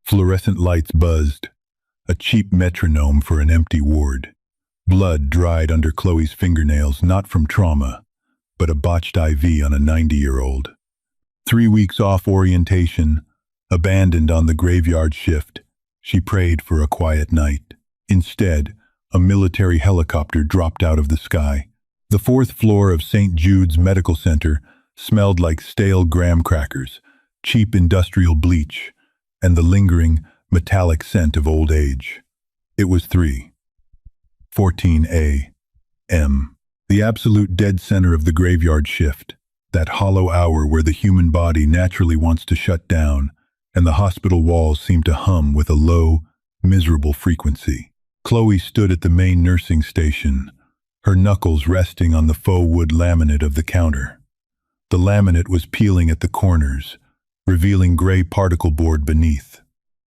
Fluorescent lights buzzed, a cheap metronome for an empty ward. Blood dried under Chloe's fingernails, not from trauma, but a botched IV on a 90-year-old. 3 weeks off orientation, abandoned on the graveyard shift, she prayed for a quiet night. Instead, a military helicopter dropped out of the sky. The fourth floor of St. Jude's Medical Center smelled like stale graham crackers, cheap industrial bleach, and the lingering, metallic scent of old age. It was 3:14 a.m. The absolute dead center of the graveyard shift, that hollow hour where the human body naturally wants to shut down, and the hospital walls seem to hum with a low, miserable frequency. Chloe stood at the main nursing station, her knuckles resting on the faux wood laminate of the counter. The laminate was peeling at the corners, revealing gray particle board beneath.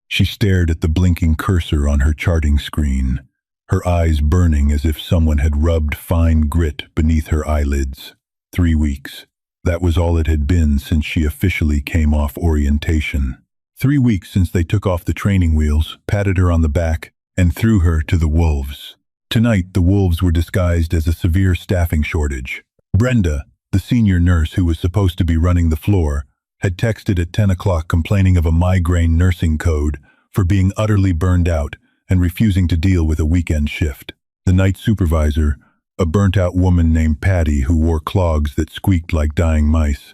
She stared at the blinking cursor on her charting screen, her eyes burning as if someone had rubbed fine grit beneath her eyelids. 3 weeks. That was all it had been since she officially came off orientation. 3 weeks since they took off the training wheels, patted her on the back, and threw her to the wolves. Tonight, the wolves were disguised as a severe staffing shortage. Brenda, the senior nurse who was supposed to be running the floor, had texted at 10 o'clock complaining of a migraine nursing code for being utterly burned out and refusing to deal with a weekend shift. The night supervisor, a burnt-out woman named Patty who wore clogs that squeaked like dying mice,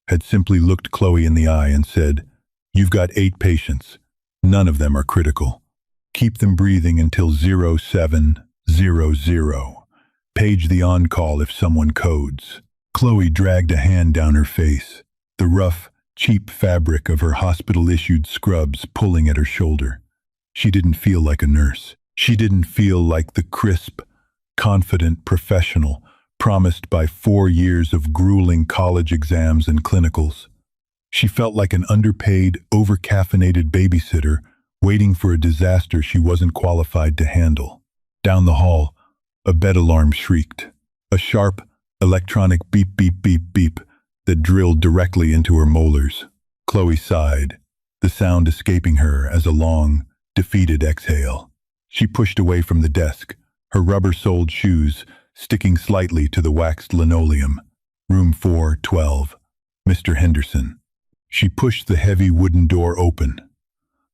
had simply looked Chloe in the eye and said, "You've got 8 patients. None of them are critical. Keep them breathing until 0700. Page the on-call if someone codes." Chloe dragged a hand down her face, the rough, cheap fabric of her hospital-issued scrubs pulling at her shoulder. She didn't feel like a nurse. She didn't feel like the crisp, confident professional promised by 4 years of grueling college exams and clinicals. She felt like an underpaid, over-caffeinated babysitter waiting for a disaster she wasn't qualified to handle. Down the hall, a bed alarm shrieked, a sharp, electronic beep beep beep beep that drilled directly into her molars. Chloe sighed, the sound escaping her as a long, defeated exhale. She pushed away from the desk, her rubber-soled shoes sticking slightly to the waxed linoleum. Room 412, Mr. Henderson. She pushed the heavy wooden door open.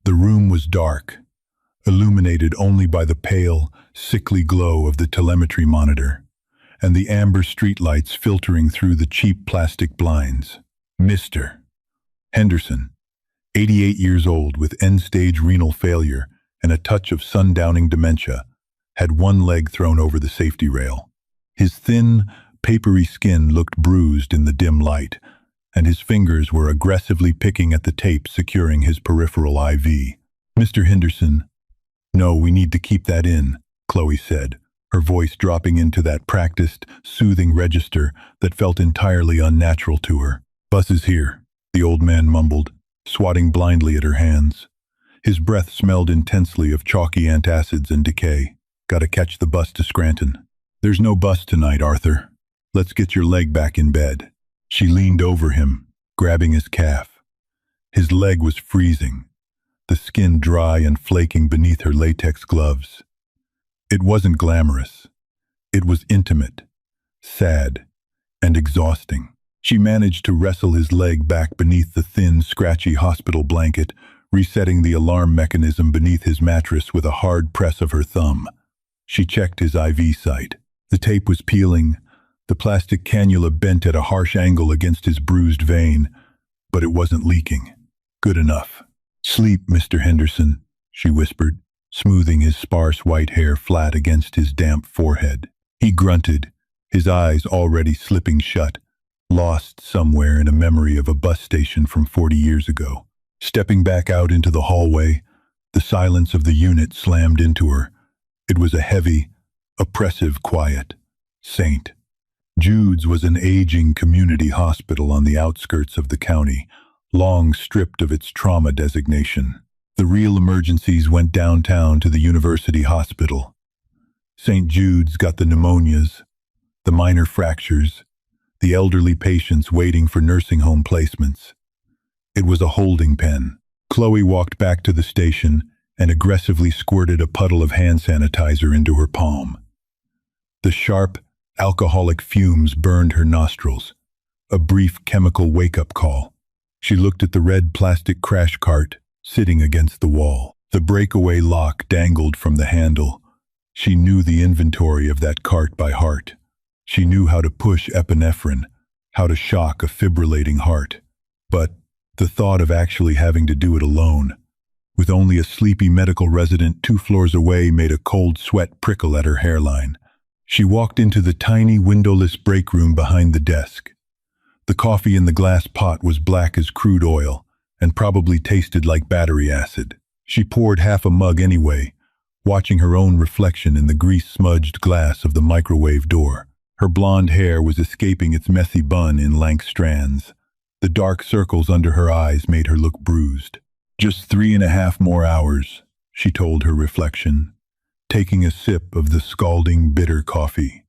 The room was dark, illuminated only by the pale, sickly glow of the telemetry monitor, and the amber streetlights filtering through the cheap plastic blinds. Mr. Henderson, 88 years old with end-stage renal failure and a touch of sundowning dementia, had one leg thrown over the safety rail. His thin, papery skin looked bruised in the dim light, and his fingers were aggressively picking at the tape securing his peripheral IV. "Mr. Henderson." "No, we need to keep that in," Chloe said, her voice dropping into that practiced, soothing register that felt entirely unnatural to her. "Bus is here," the old man mumbled, swatting blindly at her hands. His breath smelled intensely of chalky antacids and decay. "Gotta catch the bus to Scranton." "There's no bus tonight, Arthur. Let's get your leg back in bed." She leaned over him, grabbing his calf. His leg was freezing, the skin dry and flaking beneath her latex gloves. It wasn't glamorous. It was intimate, sad, and exhausting. She managed to wrestle his leg back beneath the thin, scratchy hospital blanket, resetting the alarm mechanism beneath his mattress with a hard press of her thumb. She checked his IV site. The tape was peeling, the plastic cannula bent at a harsh angle against his bruised vein, but it wasn't leaking. Good enough. "Sleep, Mr. Henderson," she whispered, smoothing his sparse white hair flat against his damp forehead. He grunted, his eyes already slipping shut, lost somewhere in a memory of a bus station from 40 years ago. Stepping back out into the hallway, the silence of the unit slammed into her. It was a heavy, oppressive quiet. St. Jude's was an aging community hospital on the outskirts of the county, long stripped of its trauma designation. The real emergencies went downtown to the university hospital. St. Jude's got the pneumonias, the minor fractures, the elderly patients waiting for nursing home placements. It was a holding pen, Chloe walked back to the station and aggressively squirted a puddle of hand sanitizer into her palm. The sharp, alcoholic fumes burned her nostrils, a brief chemical wake-up call. She looked at the red plastic crash cart sitting against the wall. The breakaway lock dangled from the handle. She knew the inventory of that cart by heart. She knew how to push epinephrine, how to shock a fibrillating heart. But the thought of actually having to do it alone, with only a sleepy medical resident 2 floors away, made a cold sweat prickle at her hairline. She walked into the tiny windowless break room behind the desk. The coffee in the glass pot was black as crude oil and probably tasted like battery acid. She poured half a mug anyway, watching her own reflection in the grease-smudged glass of the microwave door. Her blonde hair was escaping its messy bun in lank strands. The dark circles under her eyes made her look bruised. "Just 3.5 more hours," she told her reflection, taking a sip of the scalding, bitter coffee.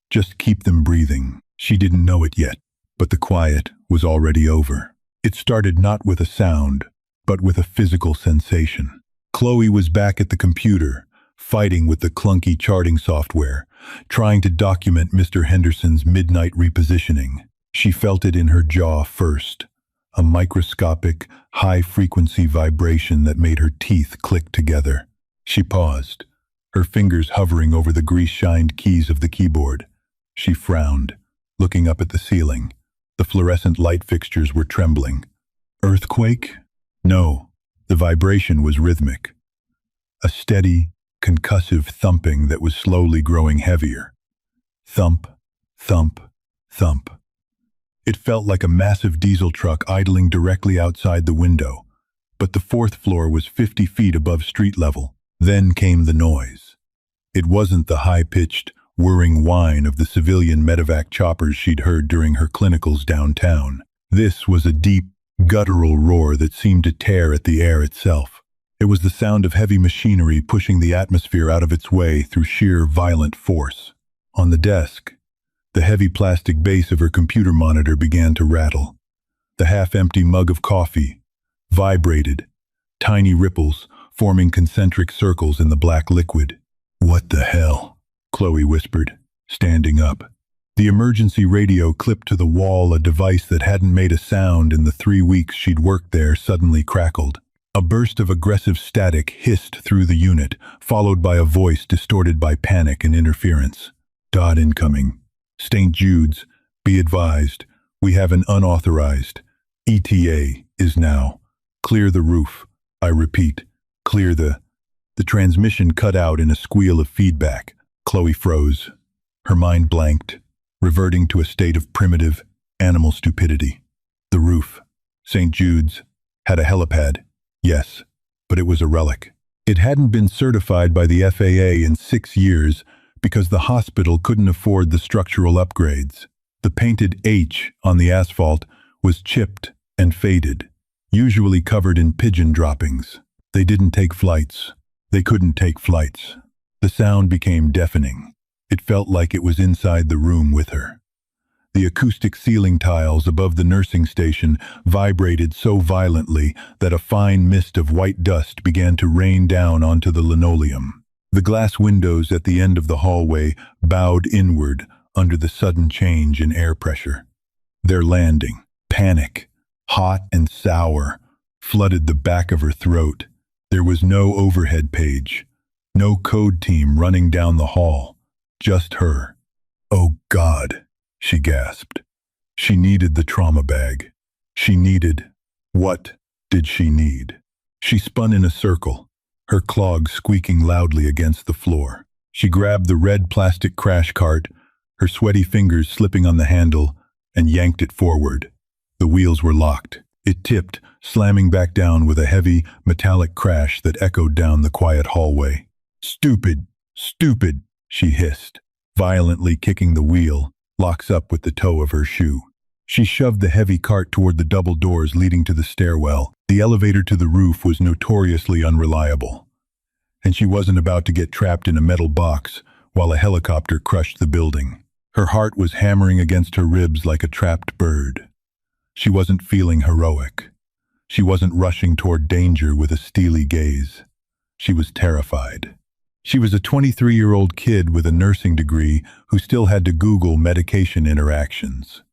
"Just keep them breathing." She didn't know it yet, but the quiet was already over. It started not with a sound, but with a physical sensation. Chloe was back at the computer, fighting with the clunky charting software, trying to document Mr. Henderson's midnight repositioning. She felt it in her jaw first, a microscopic, high-frequency vibration that made her teeth click together. She paused, her fingers hovering over the grease-shined keys of the keyboard. She frowned, looking up at the ceiling. The fluorescent light fixtures were trembling. Earthquake? No, the vibration was rhythmic. A steady, concussive thumping that was slowly growing heavier. Thump, thump, thump. It felt like a massive diesel truck idling directly outside the window, but the 4th floor was 50 feet above street level. Then came the noise. It wasn't the high-pitched, whirring whine of the civilian medevac choppers she'd heard during her clinicals downtown. This was a deep, guttural roar that seemed to tear at the air itself. It was the sound of heavy machinery pushing the atmosphere out of its way through sheer violent force. On the desk, the heavy plastic base of her computer monitor began to rattle. The half-empty mug of coffee vibrated, tiny ripples forming concentric circles in the black liquid. "What the hell?" Chloe whispered, standing up. The emergency radio clipped to the wall, a device that hadn't made a sound in the 3 weeks she'd worked there, suddenly crackled. A burst of aggressive static hissed through the unit, followed by a voice distorted by panic and interference. "Dot incoming. St. Jude's, be advised, we have an unauthorized. ETA is now. Clear the roof. I repeat, clear the..." The transmission cut out in a squeal of feedback. Chloe froze. Her mind blanked, reverting to a state of primitive, animal stupidity. The roof, St. Jude's, had a helipad, yes, but it was a relic. It hadn't been certified by the FAA in 6 years because the hospital couldn't afford the structural upgrades. The painted H on the asphalt was chipped and faded, usually covered in pigeon droppings. They didn't take flights. They couldn't take flights. The sound became deafening. It felt like it was inside the room with her. The acoustic ceiling tiles above the nursing station vibrated so violently that a fine mist of white dust began to rain down onto the linoleum. The glass windows at the end of the hallway bowed inward under the sudden change in air pressure. Their landing, panic, hot and sour, flooded the back of her throat. There was no overhead page, no code team running down the hall, just her. "Oh God," she gasped. She needed the trauma bag. She needed... What did she need? She spun in a circle, her clogs squeaking loudly against the floor. She grabbed the red plastic crash cart, her sweaty fingers slipping on the handle, and yanked it forward. The wheels were locked. It tipped, slamming back down with a heavy, metallic crash that echoed down the quiet hallway. "Stupid! Stupid!" she hissed, violently kicking the wheel, locks up with the toe of her shoe. She shoved the heavy cart toward the double doors leading to the stairwell. The elevator to the roof was notoriously unreliable, and she wasn't about to get trapped in a metal box while a helicopter crushed the building. Her heart was hammering against her ribs like a trapped bird. She wasn't feeling heroic. She wasn't rushing toward danger with a steely gaze. She was terrified. She was a 23-year-old kid with a nursing degree who still had to Google medication interactions.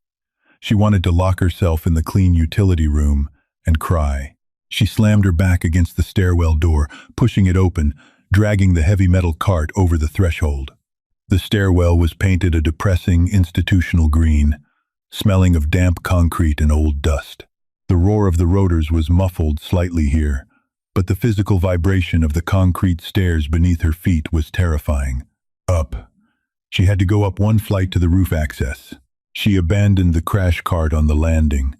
She wanted to lock herself in the clean utility room and cry. She slammed her back against the stairwell door, pushing it open, dragging the heavy metal cart over the threshold. The stairwell was painted a depressing institutional green, smelling of damp concrete and old dust. The roar of the rotors was muffled slightly here, but the physical vibration of the concrete stairs beneath her feet was terrifying. Up. She had to go up one flight to the roof access. She abandoned the crash cart on the landing.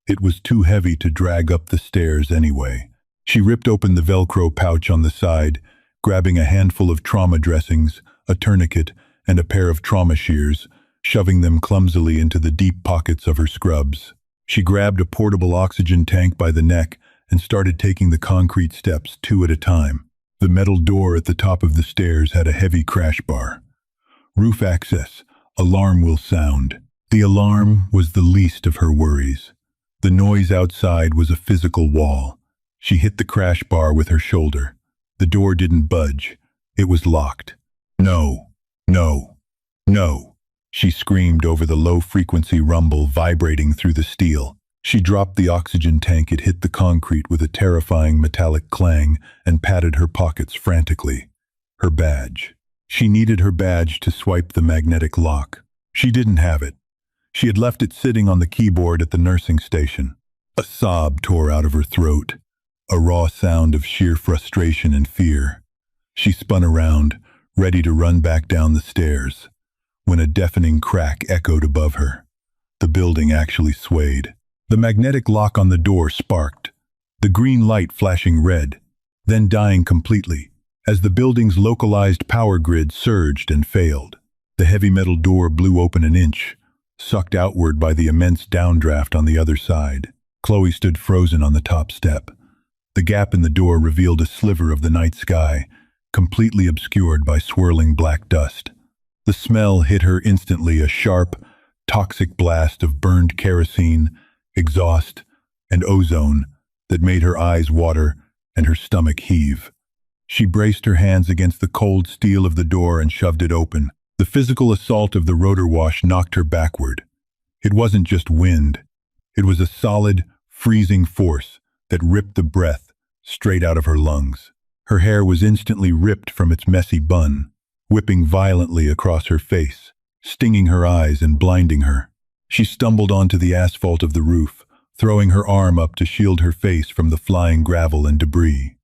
It was too heavy to drag up the stairs anyway. She ripped open the Velcro pouch on the side, grabbing a handful of trauma dressings, a tourniquet, and a pair of trauma shears, shoving them clumsily into the deep pockets of her scrubs. She grabbed a portable oxygen tank by the neck and started taking the concrete steps 2 at a time. The metal door at the top of the stairs had a heavy crash bar. Roof access. Alarm will sound. The alarm was the least of her worries. The noise outside was a physical wall. She hit the crash bar with her shoulder. The door didn't budge. It was locked. No, no, no, she screamed over the low-frequency rumble vibrating through the steel. She dropped the oxygen tank. It hit the concrete with a terrifying metallic clang and patted her pockets frantically. Her badge. She needed her badge to swipe the magnetic lock. She didn't have it. She had left it sitting on the keyboard at the nursing station. A sob tore out of her throat, a raw sound of sheer frustration and fear. She spun around, ready to run back down the stairs, when a deafening crack echoed above her. The building actually swayed. The magnetic lock on the door sparked, the green light flashing red, then dying completely, as the building's localized power grid surged and failed. The heavy metal door blew open an inch, sucked outward by the immense downdraft on the other side. Chloe stood frozen on the top step. The gap in the door revealed a sliver of the night sky, completely obscured by swirling black dust. The smell hit her instantly, a sharp, toxic blast of burned kerosene, exhaust, and ozone that made her eyes water and her stomach heave. She braced her hands against the cold steel of the door and shoved it open. The physical assault of the rotor wash knocked her backward. It wasn't just wind. It was a solid, freezing force that ripped the breath straight out of her lungs. Her hair was instantly ripped from its messy bun, whipping violently across her face, stinging her eyes and blinding her. She stumbled onto the asphalt of the roof, throwing her arm up to shield her face from the flying gravel and debris.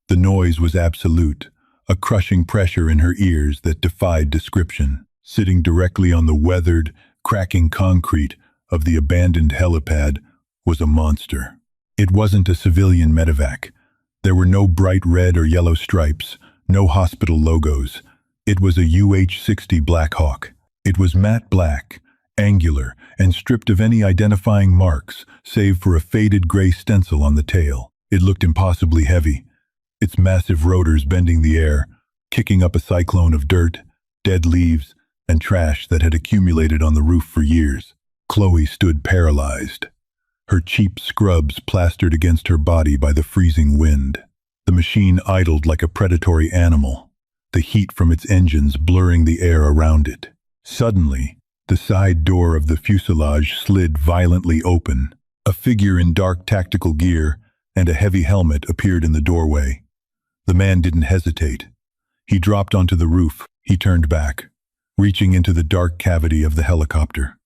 The noise was absolute, a crushing pressure in her ears that defied description. Sitting directly on the weathered, cracking concrete of the abandoned helipad was a monster. It wasn't a civilian medevac. There were no bright red or yellow stripes, no hospital logos. It was a UH-60 Black Hawk. It was matte black, angular, and stripped of any identifying marks, save for a faded gray stencil on the tail. It looked impossibly heavy, its massive rotors bending the air, kicking up a cyclone of dirt, dead leaves, and trash that had accumulated on the roof for years. Chloe stood paralyzed, her cheap scrubs plastered against her body by the freezing wind. The machine idled like a predatory animal, the heat from its engines blurring the air around it. Suddenly, the side door of the fuselage slid violently open. A figure in dark tactical gear and a heavy helmet appeared in the doorway. The man didn't hesitate. He dropped onto the roof. He turned back, reaching into the dark cavity of the helicopter.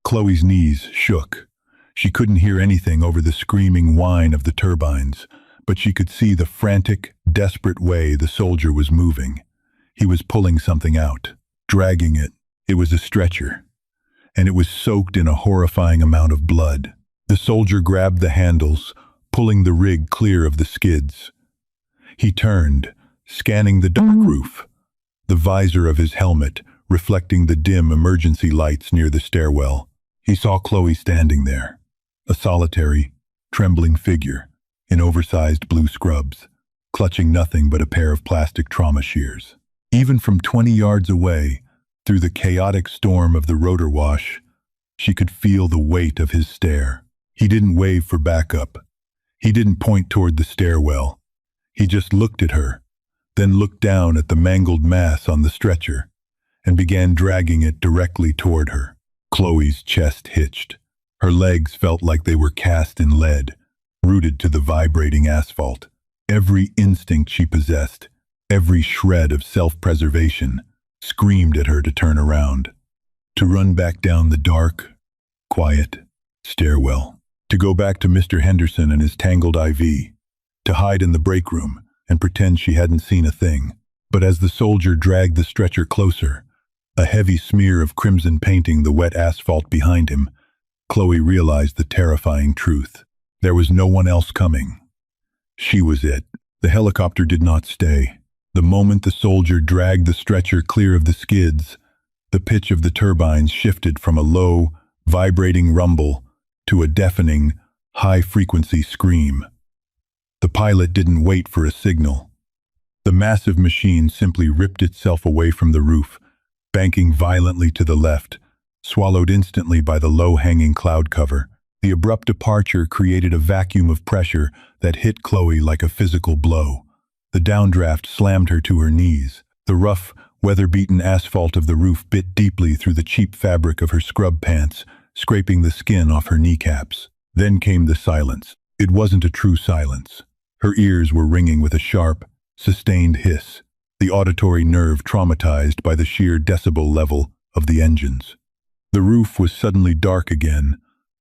Chloe's knees shook. She couldn't hear anything over the screaming whine of the turbines, but she could see the frantic, desperate way the soldier was moving. He was pulling something out, dragging it. It was a stretcher, and it was soaked in a horrifying amount of blood. The soldier grabbed the handles, pulling the rig clear of the skids. He turned, scanning the dark roof, the visor of his helmet reflecting the dim emergency lights near the stairwell. He saw Chloe standing there, a solitary, trembling figure in oversized blue scrubs, clutching nothing but a pair of plastic trauma shears. Even from 20 yards away, through the chaotic storm of the rotor wash, she could feel the weight of his stare. He didn't wave for backup. He didn't point toward the stairwell. He just looked at her, then looked down at the mangled mass on the stretcher, and began dragging it directly toward her. Chloe's chest hitched. Her legs felt like they were cast in lead, rooted to the vibrating asphalt. Every instinct she possessed, every shred of self-preservation, screamed at her to turn around, to run back down the dark, quiet stairwell, to go back to Mr. Henderson and his tangled IV, to hide in the break room and pretend she hadn't seen a thing. But as the soldier dragged the stretcher closer, a heavy smear of crimson painting the wet asphalt behind him, Chloe realized the terrifying truth. There was no one else coming. She was it. The helicopter did not stay. The moment the soldier dragged the stretcher clear of the skids, the pitch of the turbines shifted from a low, vibrating rumble to a deafening, high-frequency scream. The pilot didn't wait for a signal. The massive machine simply ripped itself away from the roof, banking violently to the left, swallowed instantly by the low-hanging cloud cover. The abrupt departure created a vacuum of pressure that hit Chloe like a physical blow. The downdraft slammed her to her knees. The rough, weather-beaten asphalt of the roof bit deeply through the cheap fabric of her scrub pants, scraping the skin off her kneecaps. Then came the silence. It wasn't a true silence. Her ears were ringing with a sharp, sustained hiss, the auditory nerve traumatized by the sheer decibel level of the engines. The roof was suddenly dark again,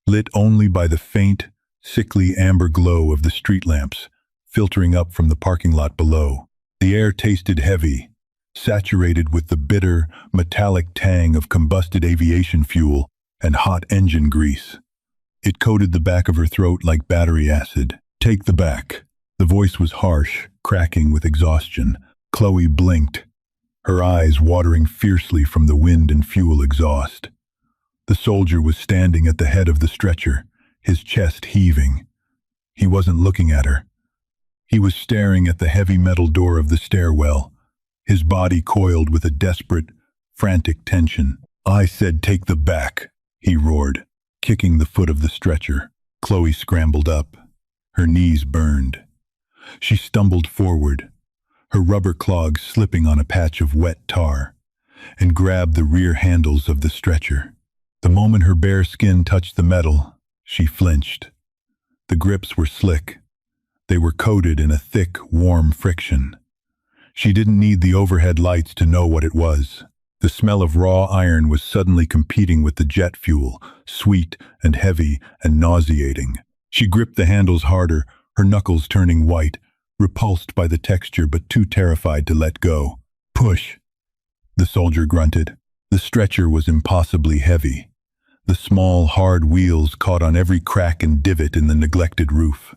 lit only by the faint, sickly amber glow of the street lamps filtering up from the parking lot below. The air tasted heavy, saturated with the bitter, metallic tang of combusted aviation fuel and hot engine grease. It coated the back of her throat like battery acid. "Take the back." The voice was harsh, cracking with exhaustion. Chloe blinked, her eyes watering fiercely from the wind and fuel exhaust. The soldier was standing at the head of the stretcher, his chest heaving. He wasn't looking at her. He was staring at the heavy metal door of the stairwell, his body coiled with a desperate, frantic tension. "I said take the back," he roared, kicking the foot of the stretcher. Chloe scrambled up. Her knees burned. She stumbled forward, her rubber clogs slipping on a patch of wet tar, and grabbed the rear handles of the stretcher. The moment her bare skin touched the metal, she flinched. The grips were slick. They were coated in a thick, warm friction. She didn't need the overhead lights to know what it was. The smell of raw iron was suddenly competing with the jet fuel, sweet and heavy and nauseating. She gripped the handles harder, her knuckles turning white, repulsed by the texture but too terrified to let go. "Push," the soldier grunted. The stretcher was impossibly heavy. The small, hard wheels caught on every crack and divot in the neglected roof.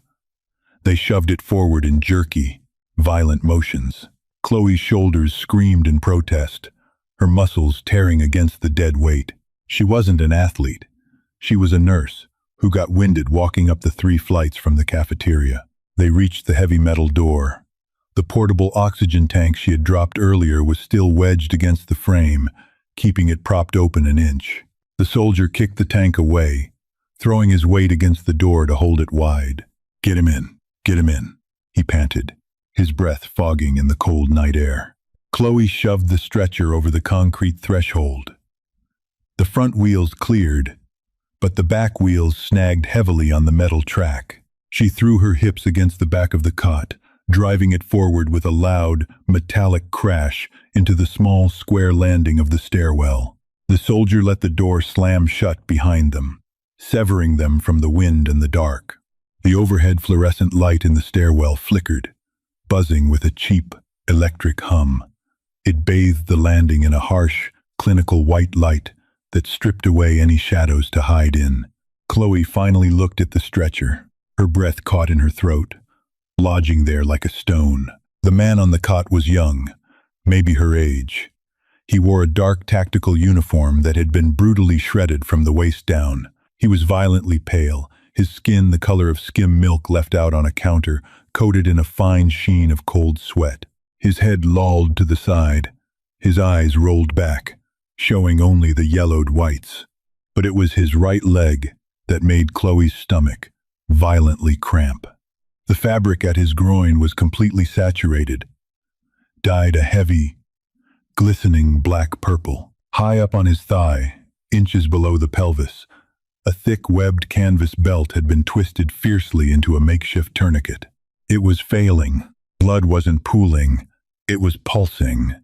They shoved it forward in jerky, violent motions. Chloe's shoulders screamed in protest, her muscles tearing against the dead weight. She wasn't an athlete. She was a nurse who got winded walking up the 3 flights from the cafeteria. They reached the heavy metal door. The portable oxygen tank she had dropped earlier was still wedged against the frame, keeping it propped open an inch. The soldier kicked the tank away, throwing his weight against the door to hold it wide. "Get him in, get him in," he panted, his breath fogging in the cold night air. Chloe shoved the stretcher over the concrete threshold. The front wheels cleared, but the back wheels snagged heavily on the metal track. She threw her hips against the back of the cot, driving it forward with a loud, metallic crash into the small square landing of the stairwell. The soldier let the door slam shut behind them, severing them from the wind and the dark. The overhead fluorescent light in the stairwell flickered, buzzing with a cheap, electric hum. It bathed the landing in a harsh, clinical white light that stripped away any shadows to hide in. Chloe finally looked at the stretcher, her breath caught in her throat, lodging there like a stone. The man on the cot was young, maybe her age. He wore a dark tactical uniform that had been brutally shredded from the waist down. He was violently pale, his skin the color of skim milk left out on a counter, coated in a fine sheen of cold sweat. His head lolled to the side, his eyes rolled back, showing only the yellowed whites. But it was his right leg that made Chloe's stomach violently cramp. The fabric at his groin was completely saturated, dyed a heavy, glistening black purple. High up on his thigh, inches below the pelvis, a thick webbed canvas belt had been twisted fiercely into a makeshift tourniquet. It was failing. Blood wasn't pooling, it was pulsing.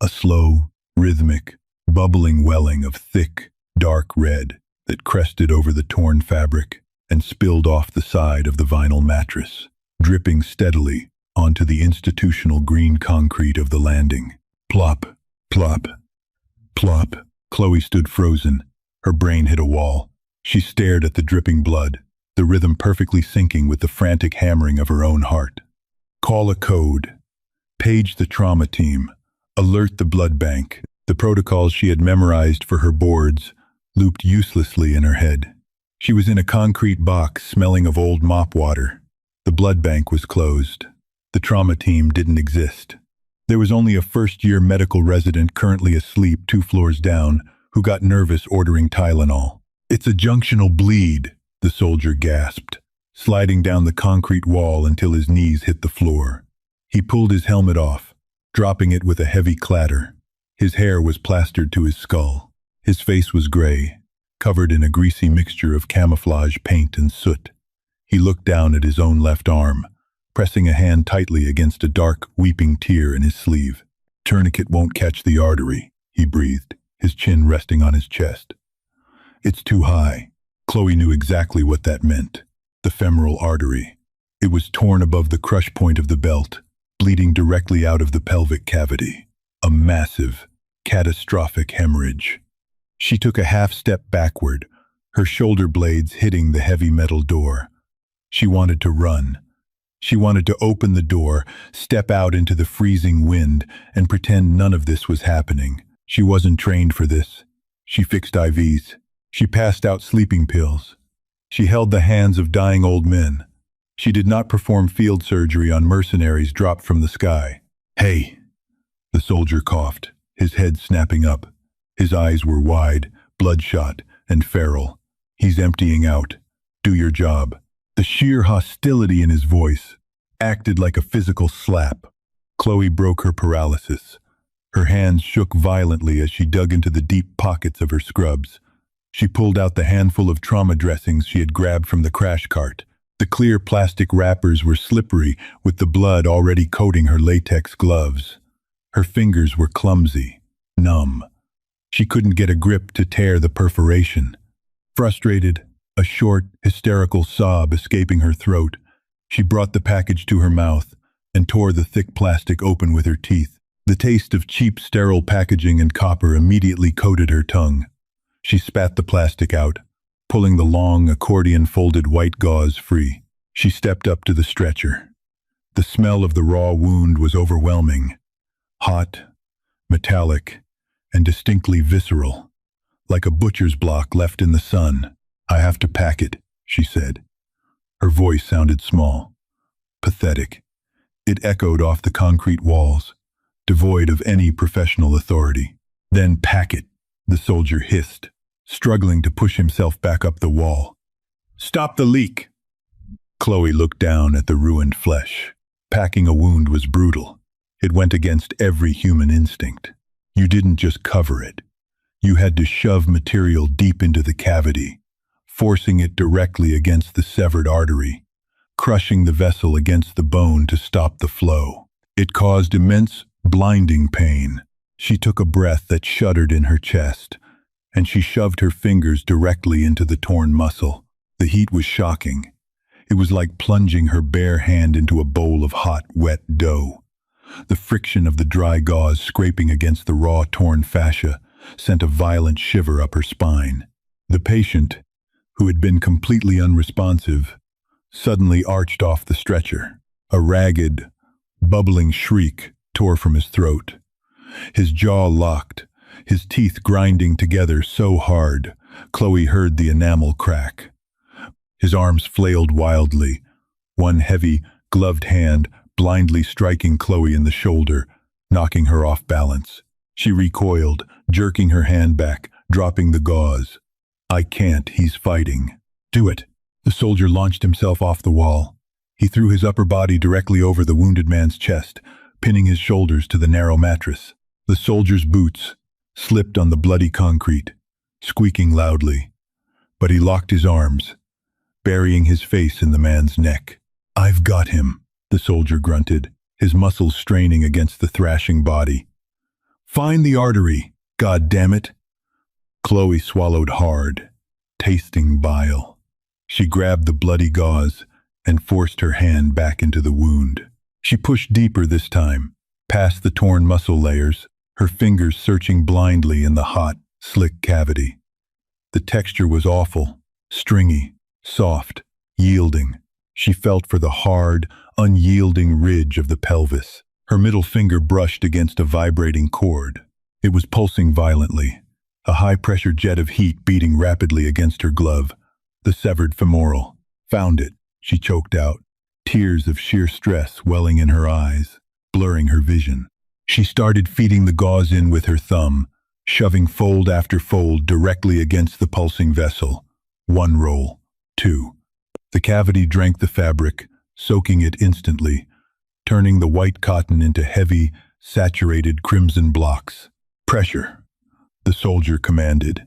A slow, rhythmic, bubbling welling of thick, dark red that crested over the torn fabric and spilled off the side of the vinyl mattress, dripping steadily onto the institutional green concrete of the landing. Plop, plop, plop. Chloe stood frozen. Her brain hit a wall. She stared at the dripping blood, the rhythm perfectly syncing with the frantic hammering of her own heart. Call a code. Page the trauma team. Alert the blood bank. The protocols she had memorized for her boards looped uselessly in her head. She was in a concrete box smelling of old mop water. The blood bank was closed. The trauma team didn't exist. There was only a first-year medical resident currently asleep 2 floors down who got nervous ordering Tylenol. "It's a junctional bleed," the soldier gasped, sliding down the concrete wall until his knees hit the floor. He pulled his helmet off, dropping it with a heavy clatter. His hair was plastered to his skull. His face was gray, covered in a greasy mixture of camouflage paint and soot. He looked down at his own left arm, pressing a hand tightly against a dark, weeping tear in his sleeve. "Tourniquet won't catch the artery," he breathed, his chin resting on his chest. "It's too high." Chloe knew exactly what that meant. The femoral artery. It was torn above the crush point of the belt, bleeding directly out of the pelvic cavity. A massive, catastrophic hemorrhage. She took a half step backward, her shoulder blades hitting the heavy metal door. She wanted to run. She wanted to open the door, step out into the freezing wind, and pretend none of this was happening. She wasn't trained for this. She fixed IVs. She passed out sleeping pills. She held the hands of dying old men. She did not perform field surgery on mercenaries dropped from the sky. "Hey," the soldier coughed, his head snapping up. His eyes were wide, bloodshot, and feral. "He's emptying out. Do your job." The sheer hostility in his voice acted like a physical slap. Chloe broke her paralysis. Her hands shook violently as she dug into the deep pockets of her scrubs. She pulled out the handful of trauma dressings she had grabbed from the crash cart. The clear plastic wrappers were slippery, with the blood already coating her latex gloves. Her fingers were clumsy, numb. She couldn't get a grip to tear the perforation. Frustrated, a short, hysterical sob escaping her throat, she brought the package to her mouth and tore the thick plastic open with her teeth. The taste of cheap, sterile packaging and copper immediately coated her tongue. She spat the plastic out, pulling the long, accordion-folded white gauze free. She stepped up to the stretcher. The smell of the raw wound was overwhelming. Hot, metallic, and distinctly visceral, like a butcher's block left in the sun. "I have to pack it," she said. Her voice sounded small, pathetic. It echoed off the concrete walls, devoid of any professional authority. "Then pack it," the soldier hissed, struggling to push himself back up the wall. "Stop the leak." Chloe looked down at the ruined flesh. Packing a wound was brutal. It went against every human instinct. You didn't just cover it. You had to shove material deep into the cavity, forcing it directly against the severed artery, crushing the vessel against the bone to stop the flow. It caused immense, blinding pain. She took a breath that shuddered in her chest, and she shoved her fingers directly into the torn muscle. The heat was shocking. It was like plunging her bare hand into a bowl of hot, wet dough. The friction of the dry gauze scraping against the raw, torn fascia sent a violent shiver up her spine. The patient, who had been completely unresponsive, suddenly arched off the stretcher. A ragged, bubbling shriek tore from his throat. His jaw locked, his teeth grinding together so hard, Chloe heard the enamel crack. His arms flailed wildly, one heavy, gloved hand blindly striking Chloe in the shoulder, knocking her off balance. She recoiled, jerking her hand back, dropping the gauze. "I can't, he's fighting." "Do it." The soldier launched himself off the wall. He threw his upper body directly over the wounded man's chest, pinning his shoulders to the narrow mattress. The soldier's boots slipped on the bloody concrete, squeaking loudly. But he locked his arms, burying his face in the man's neck. "I've got him," the soldier grunted, his muscles straining against the thrashing body. "Find the artery, God damn it!" Chloe swallowed hard, tasting bile. She grabbed the bloody gauze and forced her hand back into the wound. She pushed deeper this time, past the torn muscle layers, her fingers searching blindly in the hot, slick cavity. The texture was awful, stringy, soft, yielding. She felt for the hard, unyielding ridge of the pelvis. Her middle finger brushed against a vibrating cord. It was pulsing violently, a high-pressure jet of heat beating rapidly against her glove. The severed femoral. "Found it," she choked out, tears of sheer stress welling in her eyes, blurring her vision. She started feeding the gauze in with her thumb, shoving fold after fold directly against the pulsing vessel. One roll, two. The cavity drank the fabric, soaking it instantly, turning the white cotton into heavy, saturated crimson blocks. "Pressure," the soldier commanded,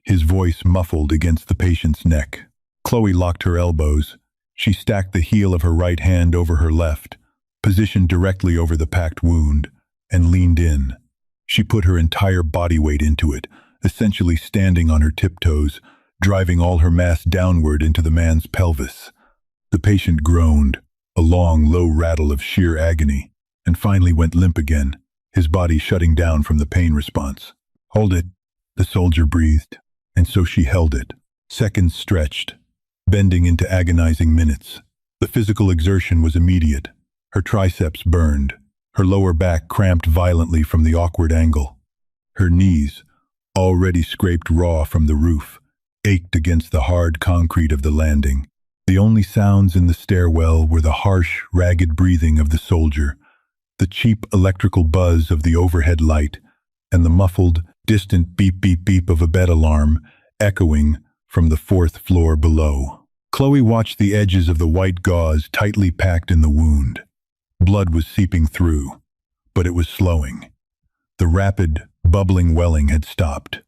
his voice muffled against the patient's neck. Chloe locked her elbows. She stacked the heel of her right hand over her left, positioned directly over the packed wound, and leaned in. She put her entire body weight into it, essentially standing on her tiptoes, driving all her mass downward into the man's pelvis. The patient groaned, a long, low rattle of sheer agony, and finally went limp again, his body shutting down from the pain response. "Hold it," the soldier breathed, and so she held it. Seconds stretched, bending into agonizing minutes. The physical exertion was immediate. Her triceps burned, her lower back cramped violently from the awkward angle. Her knees, already scraped raw from the roof, ached against the hard concrete of the landing. The only sounds in the stairwell were the harsh, ragged breathing of the soldier, the cheap electrical buzz of the overhead light, and the muffled, distant beep-beep-beep of a bed alarm echoing from the fourth floor below. Chloe watched the edges of the white gauze tightly packed in the wound. Blood was seeping through, but it was slowing. The rapid, bubbling welling had stopped.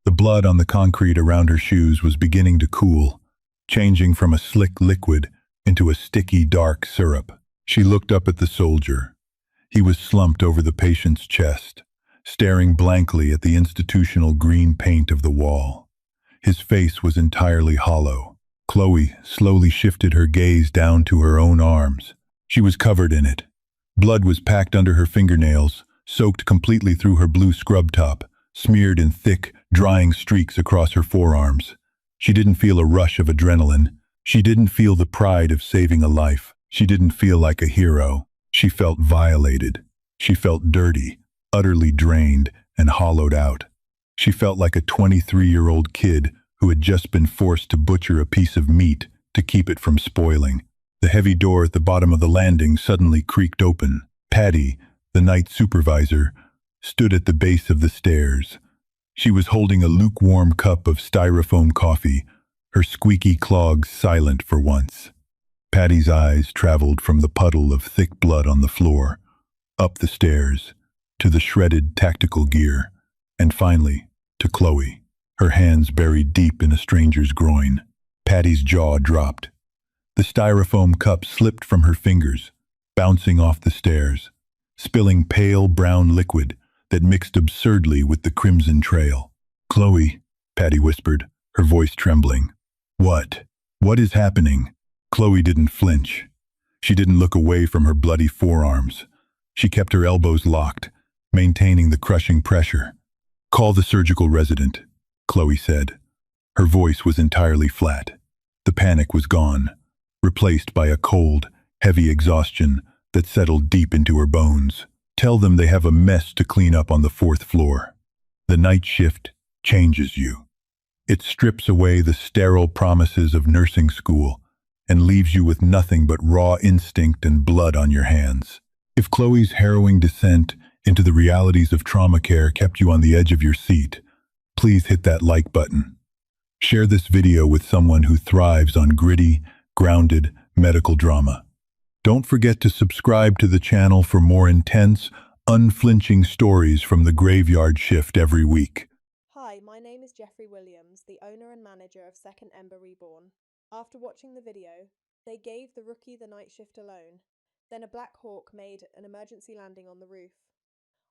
The blood on the concrete around her shoes was beginning to cool, changing from a slick liquid into a sticky, dark syrup. She looked up at the soldier. He was slumped over the patient's chest, staring blankly at the institutional green paint of the wall. His face was entirely hollow. Chloe slowly shifted her gaze down to her own arms. She was covered in it. Blood was packed under her fingernails, soaked completely through her blue scrub top, smeared in thick, drying streaks across her forearms. She didn't feel a rush of adrenaline. She didn't feel the pride of saving a life. She didn't feel like a hero. She felt violated. She felt dirty, utterly drained, and hollowed out. She felt like a 23-year-old kid who had just been forced to butcher a piece of meat to keep it from spoiling. The heavy door at the bottom of the landing suddenly creaked open. Patty, the night supervisor, stood at the base of the stairs. She was holding a lukewarm cup of styrofoam coffee, her squeaky clogs silent for once. Patty's eyes traveled from the puddle of thick blood on the floor, up the stairs, to the shredded tactical gear, and finally, to Chloe, her hands buried deep in a stranger's groin. Patty's jaw dropped. The styrofoam cup slipped from her fingers, bouncing off the stairs, spilling pale brown liquid that mixed absurdly with the crimson trail. "Chloe," Patty whispered, her voice trembling. "What? What is happening?" Chloe didn't flinch. She didn't look away from her bloody forearms. She kept her elbows locked, maintaining the crushing pressure. "Call the surgical resident," Chloe said. Her voice was entirely flat. The panic was gone, replaced by a cold, heavy exhaustion that settled deep into her bones. "Tell them they have a mess to clean up on the 4th floor. The night shift changes you. It strips away the sterile promises of nursing school and leaves you with nothing but raw instinct and blood on your hands." If Chloe's harrowing descent into the realities of trauma care kept you on the edge of your seat, please hit that like button. Share this video with someone who thrives on gritty, grounded, medical drama. Don't forget to subscribe to the channel for more intense, unflinching stories from the graveyard shift every week. Hi, my name is Jeffrey Williams, the owner and manager of Second Ember Reborn. After watching the video, they gave the rookie the night shift alone. Then a Black Hawk made an emergency landing on the roof.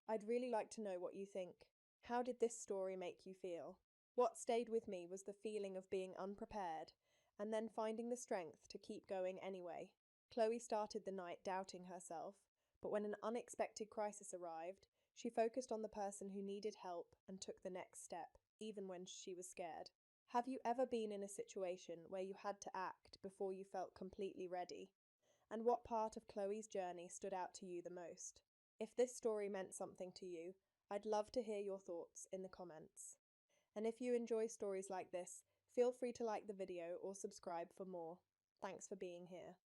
I'd really like to know what you think. How did this story make you feel? What stayed with me was the feeling of being unprepared and then finding the strength to keep going anyway. Chloe started the night doubting herself, but when an unexpected crisis arrived, she focused on the person who needed help and took the next step, even when she was scared. Have you ever been in a situation where you had to act before you felt completely ready? And what part of Chloe's journey stood out to you the most? If this story meant something to you, I'd love to hear your thoughts in the comments. And if you enjoy stories like this, feel free to like the video or subscribe for more. Thanks for being here.